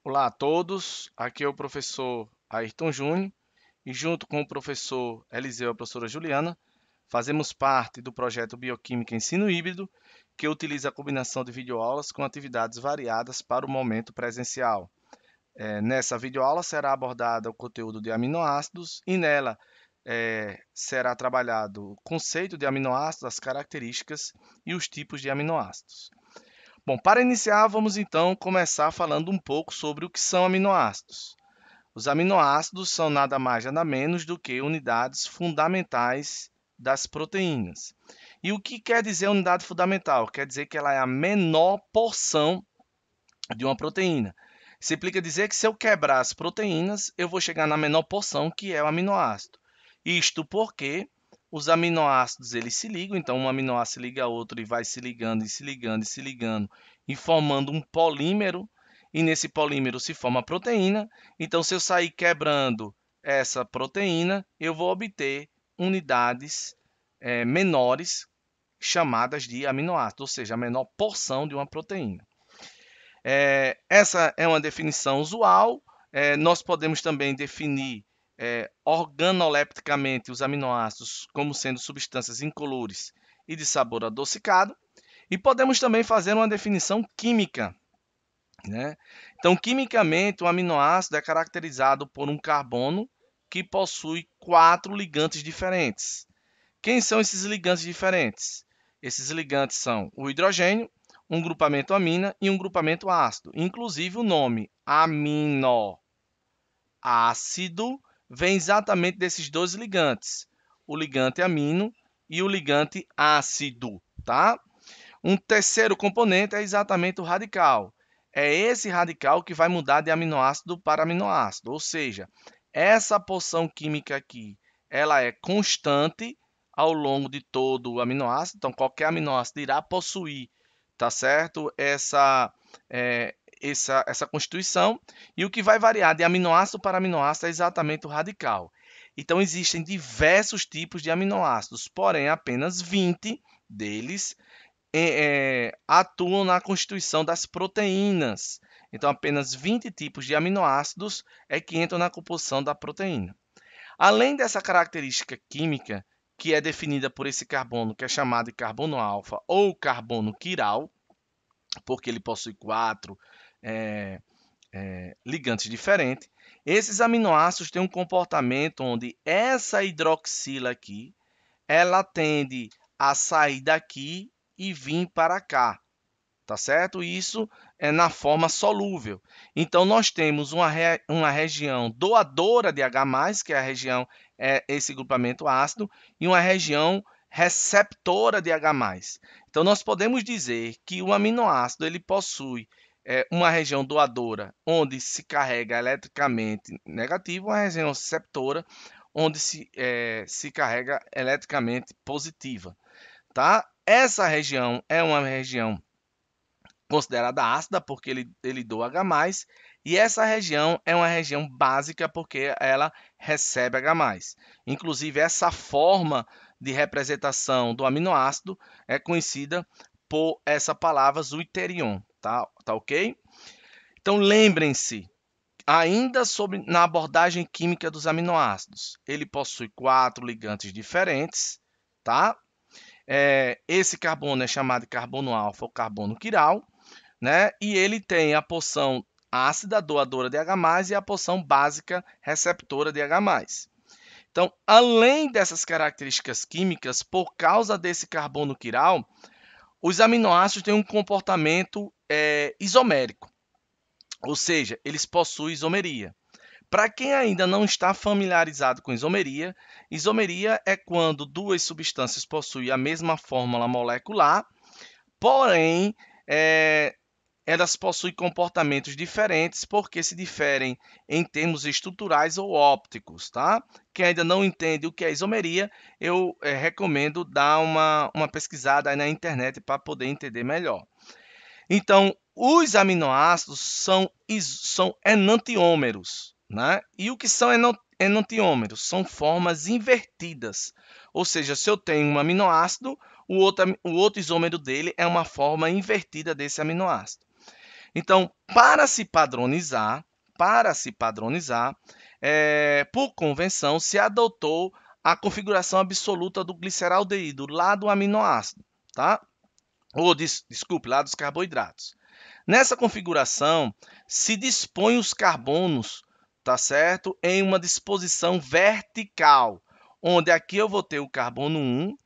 Olá a todos, aqui é o professor Ayrton Júnior e junto com o professor Eliseu e a professora Juliana, fazemos parte do projeto Bioquímica Ensino Híbrido, que utiliza a combinação de videoaulas com atividades variadas para o momento presencial. Nessa videoaula será abordado o conteúdo de aminoácidos e nela será trabalhado o conceito de aminoácidos, as características e os tipos de aminoácidos. Bom, para iniciar, vamos então começar falando um pouco sobre o que são aminoácidos. Os aminoácidos são nada mais nada menos do que unidades fundamentais das proteínas. E o que quer dizer unidade fundamental? Quer dizer que ela é a menor porção de uma proteína. Isso implica dizer que se eu quebrar as proteínas, eu vou chegar na menor porção, que é o aminoácido. Isto porque os aminoácidos eles se ligam, então um aminoácido se liga a outro e vai se ligando e se ligando e se ligando e formando um polímero, e nesse polímero se forma a proteína. Então, se eu sair quebrando essa proteína, eu vou obter unidades menores chamadas de aminoácidos, ou seja, a menor porção de uma proteína. Essa é uma definição usual. Nós podemos também definir organolepticamente os aminoácidos como sendo substâncias incolores e de sabor adocicado. E podemos também fazer uma definição química, né? Então, quimicamente, o aminoácido é caracterizado por um carbono que possui 4 ligantes diferentes. Quem são esses ligantes diferentes? Esses ligantes são o hidrogênio, um grupamento amina e um grupamento ácido. Inclusive, o nome aminoácido vem exatamente desses dois ligantes, o ligante amino e o ligante ácido, tá? Um terceiro componente é exatamente o radical. É esse radical que vai mudar de aminoácido para aminoácido, ou seja, essa porção química aqui, ela é constante ao longo de todo o aminoácido, então qualquer aminoácido irá possuir, tá certo? Essa constituição, e o que vai variar de aminoácido para aminoácido é exatamente o radical. Então existem diversos tipos de aminoácidos, porém apenas 20 deles atuam na constituição das proteínas. Então, apenas 20 tipos de aminoácidos é que entram na composição da proteína. Além dessa característica química, que é definida por esse carbono, que é chamado de carbono alfa ou carbono quiral, porque ele possui 4 ligantes diferentes, esses aminoácidos têm um comportamento onde essa hidroxila aqui, ela tende a sair daqui e vir para cá, tá certo? Isso é na forma solúvel. Então, nós temos uma região doadora de H+, que é a região, esse grupamento ácido, e uma região receptora de H+. Então, nós podemos dizer que o aminoácido ele possui uma região doadora, onde se carrega eletricamente negativo, uma região receptora, onde se carrega eletricamente positiva, tá? Essa região é uma região considerada ácida, porque ele doa H+, e essa região é uma região básica, porque ela recebe H+. Inclusive, essa forma de representação do aminoácido é conhecida por essa palavra zwitterion, tá ok? Então, lembrem-se, ainda na abordagem química dos aminoácidos, ele possui 4 ligantes diferentes, tá? Esse carbono é chamado de carbono alfa ou carbono quiral, né? E ele tem a porção ácida doadora de H+, e a porção básica receptora de H+. Então, além dessas características químicas, por causa desse carbono quiral, os aminoácidos têm um comportamento isomérico, ou seja, eles possuem isomeria. Para quem ainda não está familiarizado com isomeria, isomeria é quando duas substâncias possuem a mesma fórmula molecular, porém, elas possuem comportamentos diferentes porque se diferem em termos estruturais ou ópticos, tá? Quem ainda não entende o que é isomeria, eu recomendo dar uma pesquisada aí na internet para poder entender melhor. Então, os aminoácidos são enantiômeros, né? E o que são enantiômeros? São formas invertidas. Ou seja, se eu tenho um aminoácido, o outro isômero dele é uma forma invertida desse aminoácido. Então, para se padronizar, por convenção, se adotou a configuração absoluta do gliceraldeído lá do aminoácido, tá? Desculpe, lá dos carboidratos. Nessa configuração, se dispõe os carbonos, tá certo? Em uma disposição vertical, onde aqui eu vou ter o carbono 1,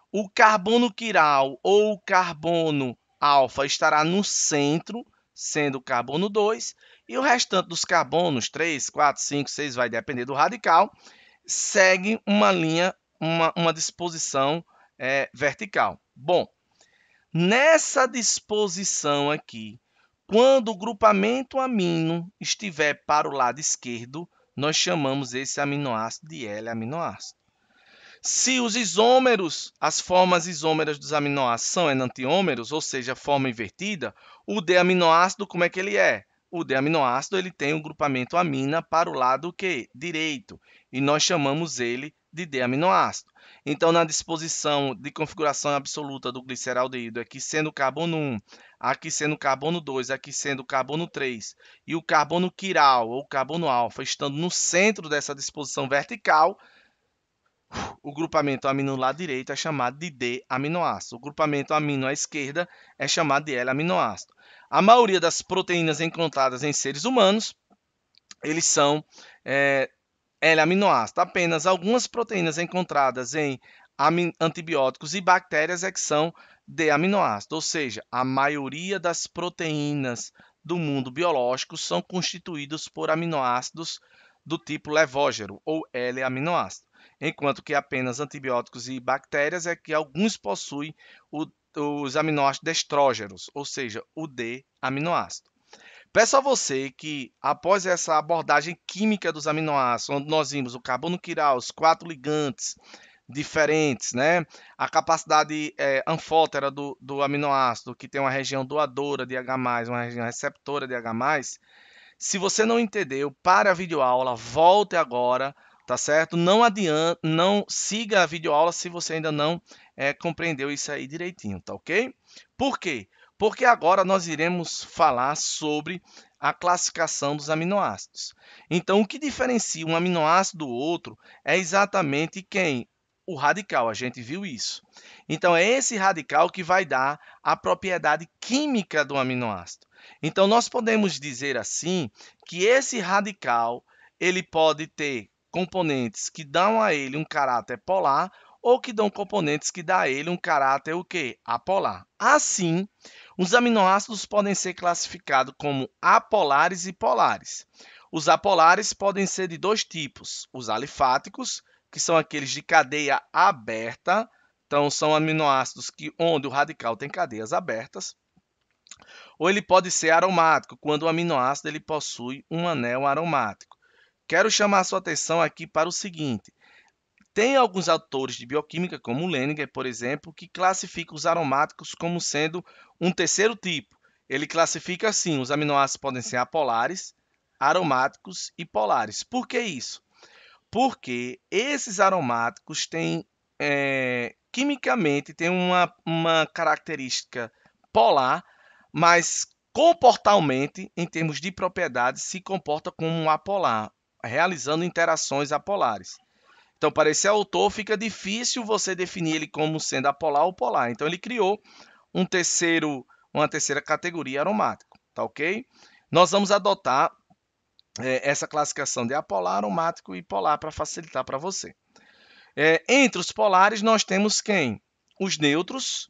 o carbono quiral ou o carbono alfa estará no centro, sendo o carbono 2, e o restante dos carbonos, 3, 4, 5, 6, vai depender do radical, segue uma linha, uma disposição vertical. Bom, nessa disposição aqui, quando o grupamento amino estiver para o lado esquerdo, nós chamamos esse aminoácido de L-aminoácido. Se os isômeros, as formas isômeras dos aminoácidos são enantiômeros, ou seja, forma invertida, o D-aminoácido, como é que ele é? O D-aminoácido ele tem um grupamento amina para o lado direito, e nós chamamos ele de D-aminoácido. Então, na disposição de configuração absoluta do gliceraldeído, aqui sendo o carbono 1, aqui sendo o carbono 2, aqui sendo o carbono 3, e o carbono quiral ou carbono alfa estando no centro dessa disposição vertical, o grupamento amino lá direito é chamado de D-aminoácido. O grupamento amino à esquerda é chamado de L-aminoácido. A maioria das proteínas encontradas em seres humanos, eles são L-aminoácido. Apenas algumas proteínas encontradas em antibióticos e bactérias é que são D-aminoácido. Ou seja, a maioria das proteínas do mundo biológico são constituídos por aminoácidos do tipo levógero ou L-aminoácido, enquanto que apenas antibióticos e bactérias é que alguns possuem os aminoácidos estrógenos, ou seja, o D-aminoácido. Peço a você que, após essa abordagem química dos aminoácidos, onde nós vimos o carbono quiral, os 4 ligantes diferentes, né? A capacidade anfótera do aminoácido, que tem uma região doadora de H+, uma região receptora de H+, se você não entendeu, pare a videoaula, volte agora, tá certo? Não adianta, não siga a videoaula se você ainda não compreendeu isso aí direitinho, tá ok? Por quê? Porque agora nós iremos falar sobre a classificação dos aminoácidos. Então, o que diferencia um aminoácido do outro é exatamente quem? O radical, a gente viu isso. Então, é esse radical que vai dar a propriedade química do aminoácido. Então, nós podemos dizer assim que esse radical ele pode ter componentes que dão a ele um caráter polar ou que dão componentes que dão a ele um caráter o quê? Apolar. Assim, os aminoácidos podem ser classificados como apolares e polares. Os apolares podem ser de dois tipos: os alifáticos, que são aqueles de cadeia aberta, então são aminoácidos onde o radical tem cadeias abertas, ou ele pode ser aromático, quando o aminoácido ele possui um anel aromático. Quero chamar a sua atenção aqui para o seguinte: tem alguns autores de bioquímica, como Lehninger, por exemplo, que classificam os aromáticos como sendo um terceiro tipo. Ele classifica assim: os aminoácidos podem ser apolares, aromáticos e polares. Por que isso? Porque esses aromáticos têm, quimicamente, têm uma característica polar, mas comportalmente, em termos de propriedades, se comporta como um apolar, realizando interações apolares. Então, para esse autor, fica difícil você definir ele como sendo apolar ou polar. Então, ele criou uma terceira categoria aromático, tá ok? Nós vamos adotar essa classificação de apolar, aromático e polar para facilitar para você. Entre os polares, nós temos quem? Os neutros,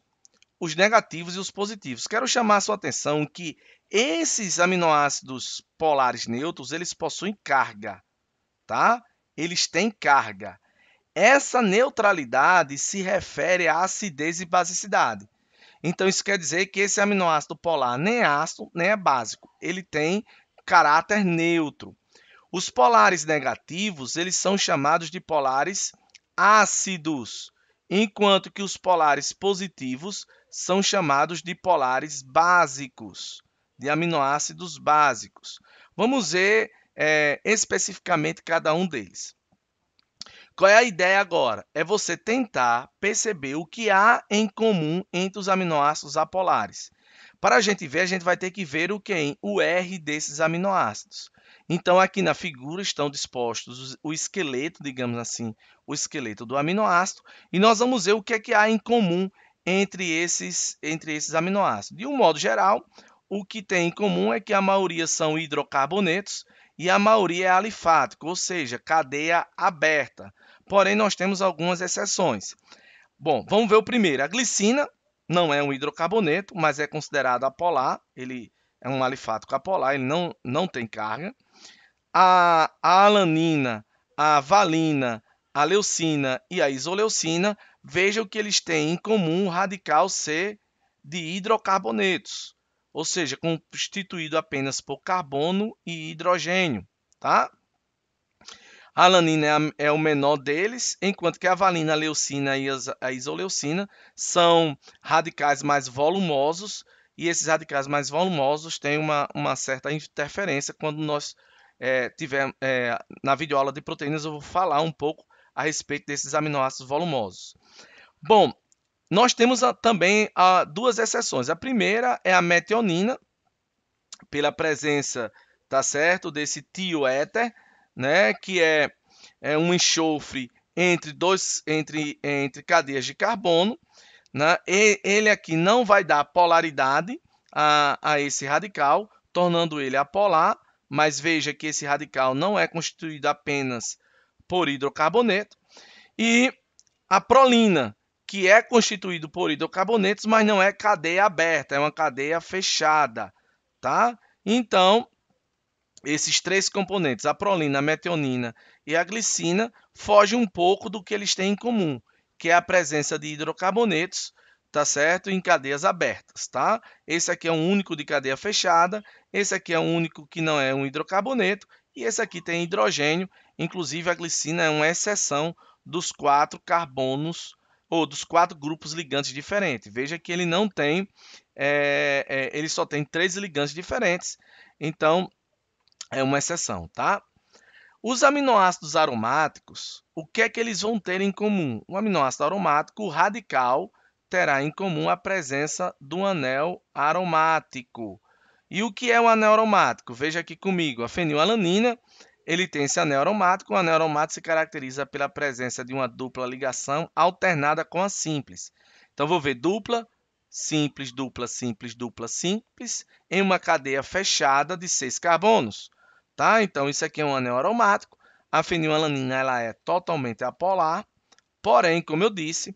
os negativos e os positivos. Quero chamar a sua atenção que esses aminoácidos polares neutros, eles possuem carga, tá? Eles têm carga. Essa neutralidade se refere à acidez e basicidade. Então, isso quer dizer que esse aminoácido polar nem é ácido, nem é básico. Ele tem caráter neutro. Os polares negativos, eles são chamados de polares ácidos, enquanto que os polares positivos são chamados de polares básicos, de aminoácidos básicos. Vamos ver especificamente cada um deles. Qual é a ideia agora? É você tentar perceber o que há em comum entre os aminoácidos apolares. Para a gente ver, a gente vai ter que ver o quem? O R desses aminoácidos. Então, aqui na figura estão dispostos o esqueleto, digamos assim, o esqueleto do aminoácido, e nós vamos ver o que é que há em comum entre esses aminoácidos. De um modo geral, o que tem em comum é que a maioria são hidrocarbonetos e a maioria é alifático, ou seja, cadeia aberta. Porém, nós temos algumas exceções. Bom, vamos ver o primeiro. A glicina não é um hidrocarboneto, mas é considerado apolar. Ele é um alifático apolar, ele não tem carga. A alanina, a valina, a leucina e a isoleucina, veja o que eles têm em comum o radical ser de hidrocarbonetos, ou seja, constituído apenas por carbono e hidrogênio, tá? A alanina é o menor deles, enquanto que a valina, a leucina e a isoleucina são radicais mais volumosos, e esses radicais mais volumosos têm uma certa interferência quando nós tivermos na videoaula de proteínas, eu vou falar um pouco a respeito desses aminoácidos volumosos. Bom, nós temos também duas exceções. A primeira é a metionina, pela presença, tá certo, desse tioéter, né, que é um enxofre entre cadeias de carbono, né? Ele aqui não vai dar polaridade a esse radical, tornando ele apolar, mas veja que esse radical não é constituído apenas por hidrocarboneto. E a prolina, que é constituído por hidrocarbonetos, mas não é cadeia aberta, é uma cadeia fechada, tá? Então, esses três componentes, a prolina, a metionina e a glicina, fogem um pouco do que eles têm em comum, que é a presença de hidrocarbonetos, tá certo? Em cadeias abertas, tá? Esse aqui é um único de cadeia fechada, esse aqui é um único que não é um hidrocarboneto, e esse aqui tem hidrogênio, inclusive a glicina é uma exceção dos 4 carbonos, ou dos 4 grupos ligantes diferentes. Veja que ele não tem, ele só tem 3 ligantes diferentes, então é uma exceção, tá? Os aminoácidos aromáticos, o que é que eles vão ter em comum? O aminoácido aromático, o radical, terá em comum a presença do anel aromático. E o que é um anel aromático? Veja aqui comigo, a fenilalanina, ele tem esse anel aromático. O anel aromático se caracteriza pela presença de uma dupla ligação alternada com a simples. Então, vou ver dupla, simples, dupla, simples, dupla, simples, em uma cadeia fechada de 6 carbonos. Tá? Então, isso aqui é um anel aromático. A fenilalanina ela é totalmente apolar, porém, como eu disse,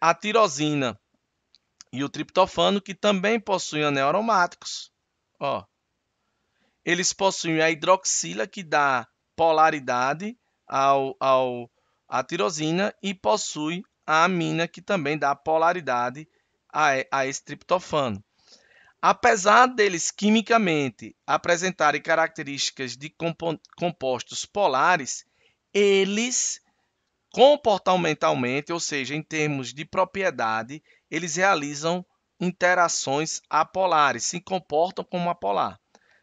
a tirosina e o triptofano, que também possuem anel aromáticos, ó, eles possuem a hidroxila, que dá polaridade à tirosina, e possui a amina, que também dá polaridade a esse triptofano. Apesar deles quimicamente apresentarem características de compostos polares, eles comportamentalmente, ou seja, em termos de propriedade, eles realizam interações apolares, se comportam como apolar.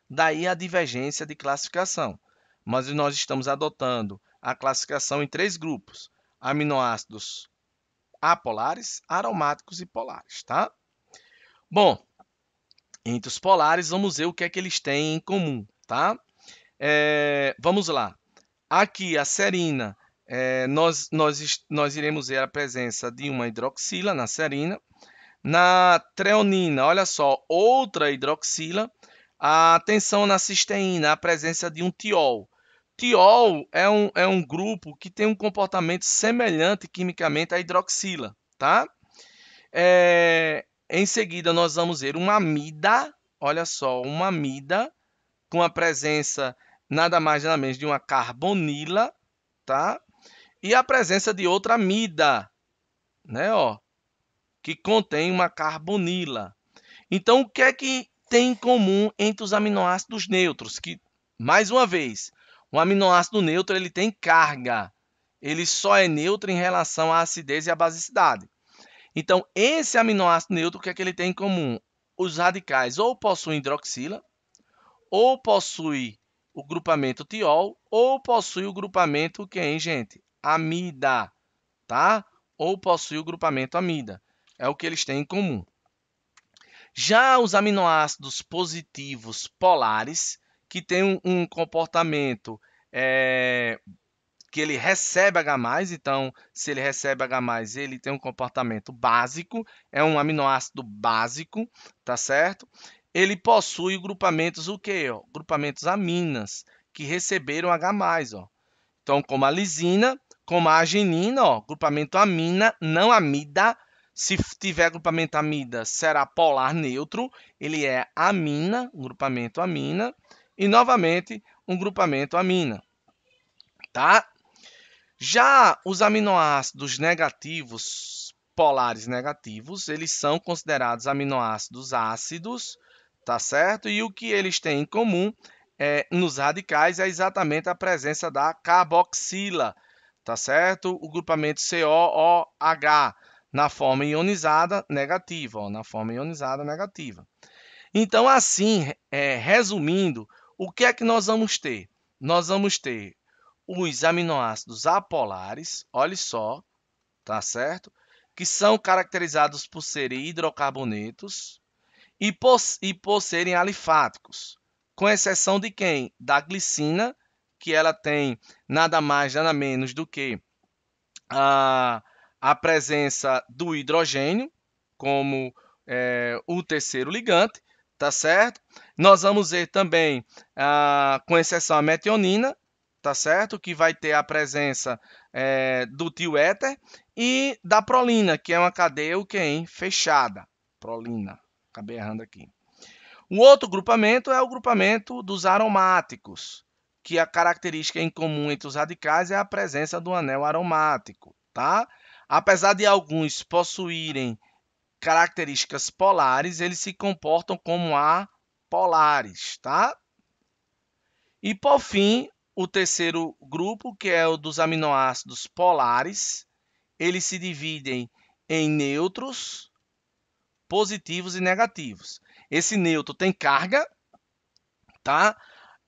Daí a divergência de classificação. Mas nós estamos adotando a classificação em 3 grupos: aminoácidos apolares, aromáticos e polares, tá? Bom, entre os polares, vamos ver o que é que eles têm em comum, tá? Vamos lá. Aqui, a serina, nós iremos ver a presença de uma hidroxila na serina. Na treonina, olha só, outra hidroxila. Atenção na cisteína, a presença de um tiol. Tiol é um grupo que tem um comportamento semelhante quimicamente à hidroxila, tá? Em seguida, nós vamos ver uma amida, olha só, uma amida com a presença nada mais nada menos de uma carbonila, tá? E a presença de outra amida, né, ó, que contém uma carbonila. Então, o que é que tem em comum entre os aminoácidos neutros? Que, mais uma vez, um aminoácido neutro ele tem carga. Ele só é neutro em relação à acidez e à basicidade. Então, esse aminoácido neutro, o que é que ele tem em comum? Os radicais ou possuem hidroxila, ou possui o grupamento tiol, ou possui o grupamento quem, gente? Amida, tá? Ou possui o grupamento amida. É o que eles têm em comum. Já os aminoácidos positivos polares, que têm um comportamento que ele recebe H+, então, se ele recebe H+, ele tem um comportamento básico, é um aminoácido básico, tá certo? Ele possui grupamentos o quê? Ó? Grupamentos aminas, que receberam H+, ó. Então, como a lisina, como a arginina, ó, grupamento amina, não amida. Se tiver grupamento amida, será polar neutro. Ele é amina, um grupamento amina. E, novamente, um grupamento amina. Tá? Já os aminoácidos negativos, polares negativos, eles são considerados aminoácidos ácidos, tá certo? E o que eles têm em comum nos radicais é exatamente a presença da carboxila, tá certo? O grupamento COOH na forma ionizada negativa, ó, na forma ionizada negativa. Então, assim, resumindo, o que é que nós vamos ter? Nós vamos ter os aminoácidos apolares, olha só, tá certo? Que são caracterizados por serem hidrocarbonetos e por serem alifáticos, com exceção de quem? Da glicina, que ela tem nada mais, nada menos do que a presença do hidrogênio como o terceiro ligante, tá certo? Nós vamos ver também, com exceção a metionina, tá certo? Que vai ter a presença do tioéter e da prolina, que é uma cadeia fechada. Prolina, acabei errando aqui. O outro grupamento é o grupamento dos aromáticos, que a característica em comum entre os radicais é a presença do anel aromático, tá? Apesar de alguns possuírem características polares, eles se comportam como apolares, tá? E, por fim, o terceiro grupo, que é o dos aminoácidos polares, eles se dividem em neutros, positivos e negativos. Esse neutro tem carga, tá?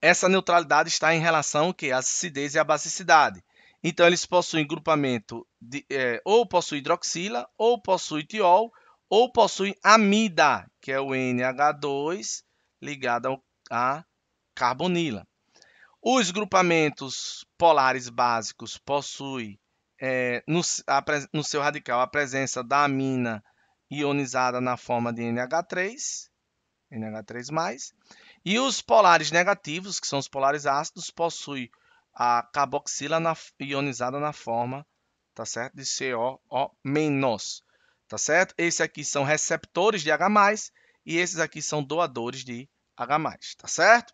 Essa neutralidade está em relação ao quê? À acidez e à basicidade. Então, eles possuem grupamento ou possui hidroxila, ou possui tiol, ou possui amida, que é o NH2 ligado à carbonila. Os grupamentos polares básicos possuem no seu radical a presença da amina ionizada na forma de NH3, NH3+, e os polares negativos, que são os polares ácidos, possuem a carboxila ionizada na forma, tá certo? De COO-, tá certo? Esses aqui são receptores de H+, e esses aqui são doadores de H+, tá certo?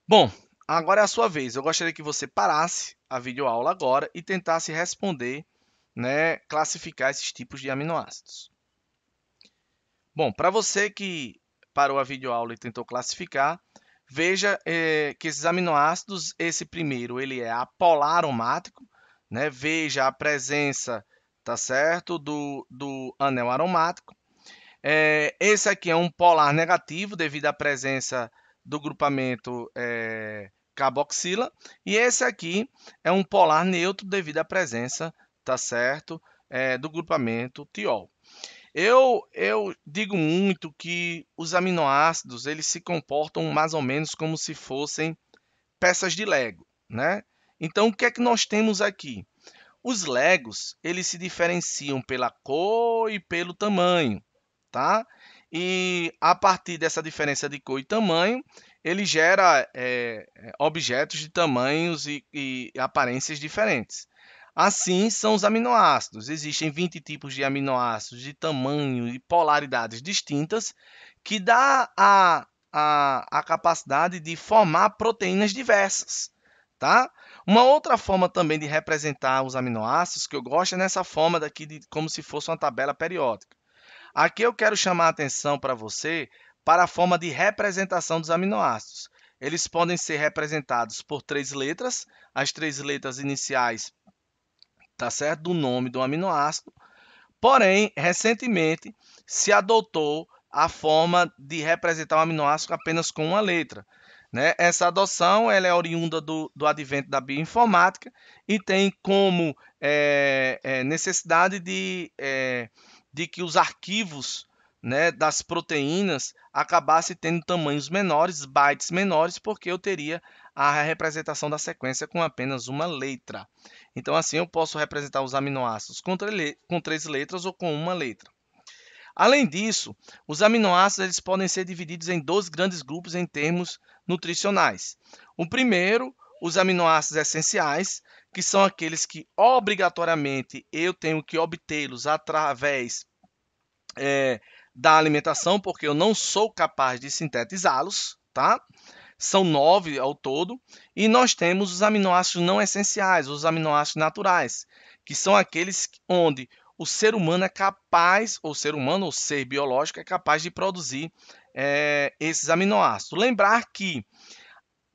Bom, agora é a sua vez. Eu gostaria que você parasse a videoaula agora e tentasse responder, né, classificar esses tipos de aminoácidos. Bom, para você que parou a videoaula e tentou classificar, veja que esses aminoácidos, esse primeiro, ele é apolar aromático, né? Veja a presença, tá certo, do anel aromático. Esse aqui é um polar negativo devido à presença do grupamento carboxila, e esse aqui é um polar neutro devido à presença, tá certo, do grupamento tiol. Eu digo muito que os aminoácidos eles se comportam mais ou menos como se fossem peças de Lego, né? Então, o que é que nós temos aqui? Os Legos, eles se diferenciam pela cor e pelo tamanho, tá? E a partir dessa diferença de cor e tamanho, ele gera objetos de tamanhos e aparências diferentes. Assim são os aminoácidos. Existem 20 tipos de aminoácidos de tamanho e polaridades distintas, que dá a capacidade de formar proteínas diversas, tá? Uma outra forma também de representar os aminoácidos que eu gosto é nessa forma daqui, como se fosse uma tabela periódica. Aqui eu quero chamar a atenção para você para a forma de representação dos aminoácidos. Eles podem ser representados por 3 letras, as 3 letras iniciais, tá certo, do nome do aminoácido. Porém, recentemente se adotou a forma de representar o aminoácido apenas com uma letra, né? Essa adoção ela é oriunda do advento da bioinformática e tem como necessidade de que os arquivos, né, das proteínas acabasse tendo tamanhos menores, bytes menores, porque eu teria a representação da sequência com apenas uma letra. Então, assim, eu posso representar os aminoácidos com 3 letras ou com uma letra. Além disso, os aminoácidos eles podem ser divididos em 2 grandes grupos em termos nutricionais. O primeiro, os aminoácidos essenciais, que são aqueles que obrigatoriamente eu tenho que obtê-los através da alimentação, porque eu não sou capaz de sintetizá-los, tá? São 9 ao todo. E nós temos os aminoácidos não essenciais, os aminoácidos naturais, que são aqueles onde o ser humano é capaz, ou ser humano, ou ser biológico, é capaz de produzir esses aminoácidos. Lembrar que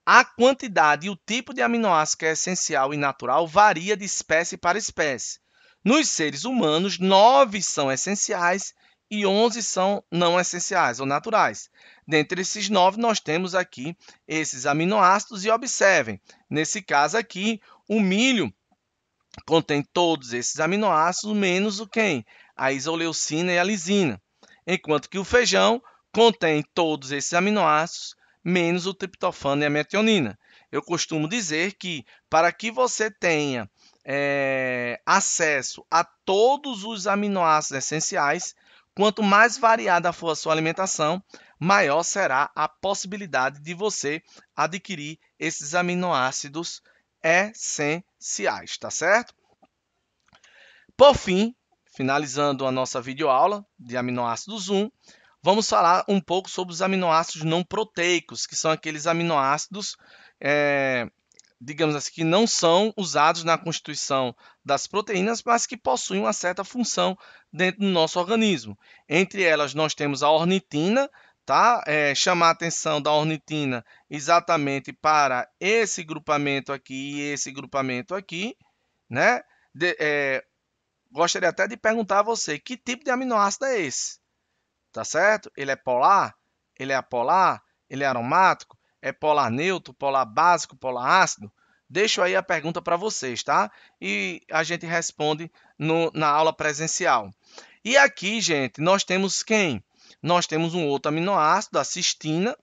a quantidade e o tipo de aminoácido que é essencial e natural varia de espécie para espécie. Nos seres humanos, 9 são essenciais e 11 são não essenciais ou naturais. Dentre esses 9, nós temos aqui esses aminoácidos e observem, nesse caso aqui, o milho contém todos esses aminoácidos, menos o quem? A isoleucina e a lisina. Enquanto que o feijão contém todos esses aminoácidos, menos o triptofano e a metionina. Eu costumo dizer que para que você tenha acesso a todos os aminoácidos essenciais, quanto mais variada for a sua alimentação, maior será a possibilidade de você adquirir esses aminoácidos essenciais, tá certo? Por fim, finalizando a nossa videoaula de aminoácidos 1, vamos falar um pouco sobre os aminoácidos não proteicos, que são aqueles aminoácidos, digamos assim, que não são usados na constituição das proteínas, mas que possuem uma certa função dentro do nosso organismo. Entre elas, nós temos a ornitina, tá? Chamar a atenção da ornitina exatamente para esse grupamento aqui e esse grupamento aqui, né? Gostaria até de perguntar a você, que tipo de aminoácido é esse? Tá certo? Ele é polar? Ele é apolar? Ele é aromático? É polar neutro, polar básico, polar ácido? Deixo aí a pergunta para vocês, tá? E a gente responde na aula presencial. E aqui, gente, nós temos quem? Nós temos um outro aminoácido, a cistina,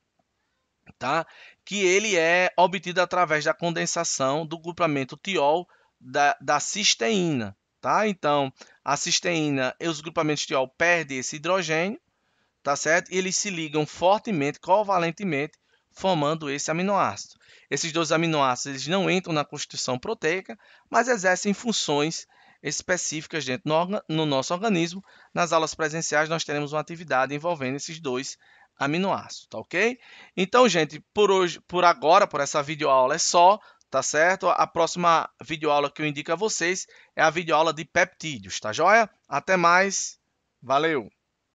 tá? Que ele é obtido através da condensação do grupamento tiol da cisteína, tá? Então, a cisteína e os grupamentos tiol perdem esse hidrogênio, tá certo? E eles se ligam fortemente, covalentemente, formando esse aminoácido. Esses dois aminoácidos eles não entram na constituição proteica, mas exercem funções específicas dentro no nosso organismo. Nas aulas presenciais, nós teremos uma atividade envolvendo esses dois aminoácidos, tá ok? Então, gente, por agora, por essa videoaula é só, tá certo? A próxima videoaula que eu indico a vocês é a videoaula de peptídeos, tá joia? Até mais, valeu!